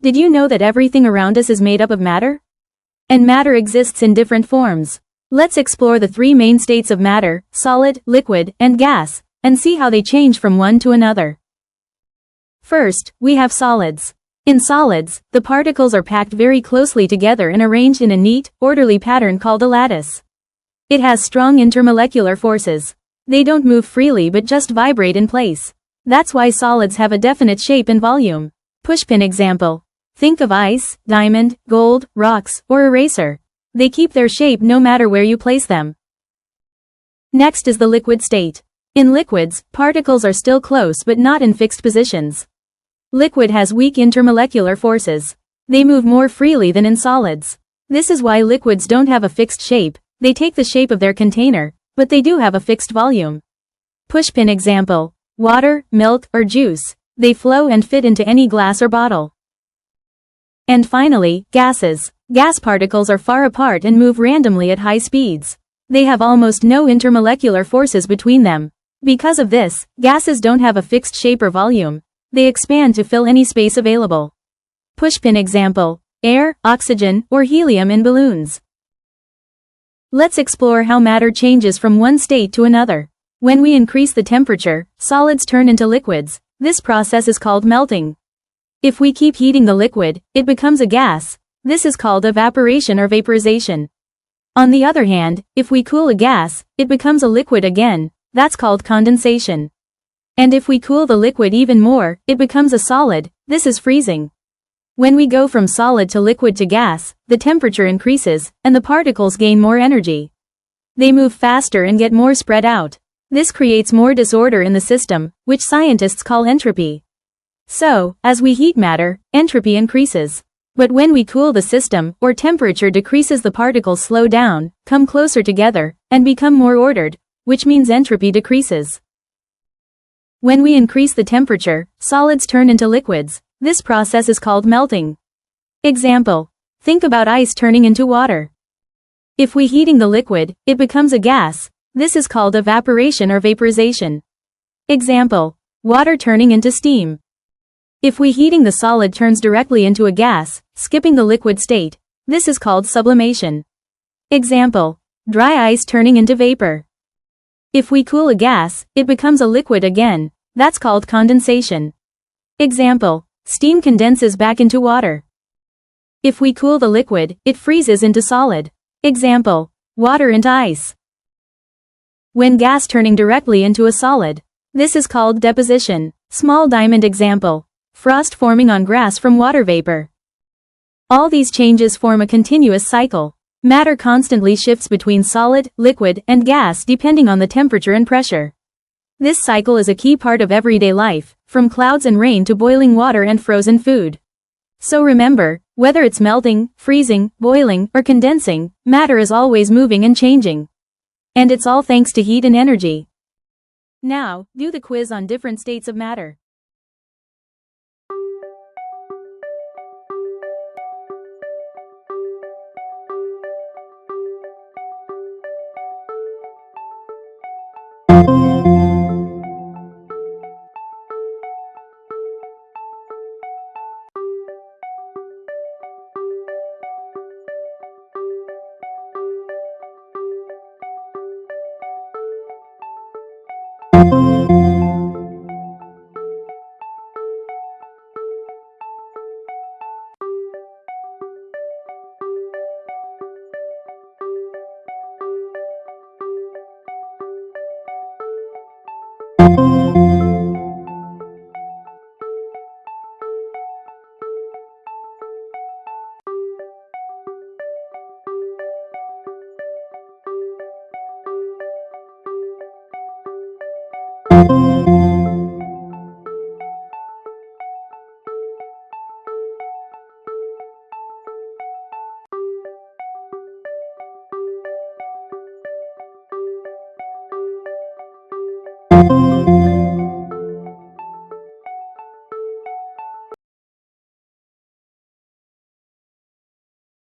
Did you know that everything around us is made up of matter? And matter exists in different forms. Let's explore the three main states of matter: solid, liquid, and gas, and see how they change from one to another. First, we have solids. In solids, the particles are packed very closely together and arranged in a neat, orderly pattern called a lattice. It has strong intermolecular forces. They don't move freely but just vibrate in place. That's why solids have a definite shape and volume. Pushpin example. Think of ice, diamond, gold, rocks, or eraser. They keep their shape no matter where you place them. Next is the liquid state. In liquids, particles are still close but not in fixed positions. Liquid has weak intermolecular forces. They move more freely than in solids. This is why liquids don't have a fixed shape. They take the shape of their container, but they do have a fixed volume. Pushpin example. Water, milk, or juice. They flow and fit into any glass or bottle. And finally, gases. Gas particles are far apart and move randomly at high speeds. They have almost no intermolecular forces between them. Because of this, gases don't have a fixed shape or volume. They expand to fill any space available. Pushpin example. Air, oxygen, or helium in balloons. Let's explore how matter changes from one state to another. When we increase the temperature, solids turn into liquids. This process is called melting. If we keep heating the liquid, it becomes a gas. This is called evaporation or vaporization. On the other hand, if we cool a gas, it becomes a liquid again. That's called condensation. And if we cool the liquid even more, it becomes a solid. This is freezing. When we go from solid to liquid to gas, the temperature increases, and the particles gain more energy. They move faster and get more spread out. This creates more disorder in the system, which scientists call entropy. So, as we heat matter, entropy increases. But when we cool the system, or temperature decreases, the particles slow down, come closer together, and become more ordered, which means entropy decreases. When we increase the temperature, solids turn into liquids. This process is called melting. Example. Think about ice turning into water. If we heating the liquid, it becomes a gas. This is called evaporation or vaporization. Example. Water turning into steam. If we heating the solid turns directly into a gas, skipping the liquid state. This is called sublimation. Example. Dry ice turning into vapor. If we cool a gas, it becomes a liquid again. That's called condensation. Example. Steam condenses back into water. If we cool the liquid, it freezes into solid. Example. Water into ice. When gas turning directly into a solid. This is called deposition. Small diamond example. Frost forming on grass from water vapor. All these changes form a continuous cycle. Matter constantly shifts between solid, liquid, and gas depending on the temperature and pressure. This cycle is a key part of everyday life, from clouds and rain to boiling water and frozen food. So remember, whether it's melting, freezing, boiling, or condensing, matter is always moving and changing. And it's all thanks to heat and energy. Now, do the quiz on different states of matter.